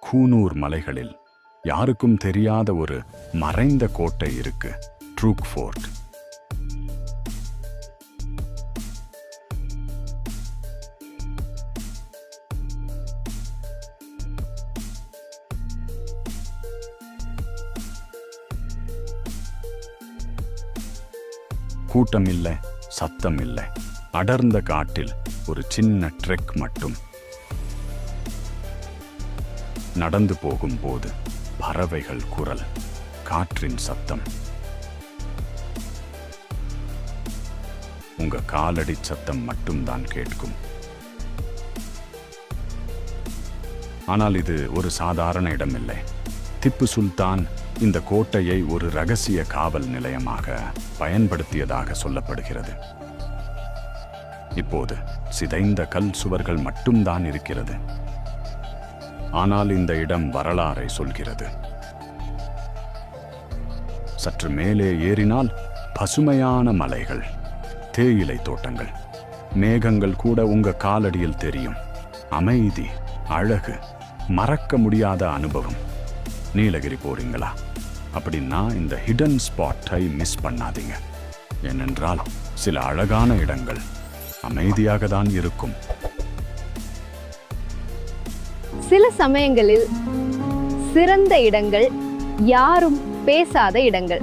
கூனூர் மலைகளில் யாருக்கும் தெரியாத ஒரு மறைந்த கோட்டை இருக்கு, ட்ரூக் ஃபோர்ட். கூட்டம் இல்லை, சத்தம் இல்லை. அடர்ந்த காட்டில் ஒரு சின்ன ட்ரெக் மட்டும். நடந்து போகும்போது பறவைகள் குரல், காற்றின் சத்தம், உங்க காலடி சத்தம் மட்டும்தான் கேட்கும். ஆனால் இது ஒரு சாதாரண இடமில்லை. திப்பு சுல்தான் இந்த கோட்டையை ஒரு ரகசிய காவல் நிலையமாக பயன்படுத்தியதாக சொல்லப்படுகிறது. இப்போது சிதைந்த கல் சுவர்கள் மட்டும்தான் இருக்கிறது. ஆனால் இந்த இடம் வரலாறை சொல்கிறது. சற்று மேலே ஏறினால் பசுமையான மலைகள், தேயிலை தோட்டங்கள், மேகங்கள் கூட உங்க காலடியில் தெரியும். அமைதி, அழகு, மறக்க முடியாத அனுபவம். நீலகிரி போறீங்களா அப்படின்னா இந்த ஹிடன் ஸ்பாட்டை மிஸ் பண்ணாதீங்க. ஏனென்றால் சில அழகான இடங்கள் அமைதியாக தான் இருக்கும். சில சமயங்களில் சிறந்த இடங்கள் யாரும் பேசாத இடங்கள்.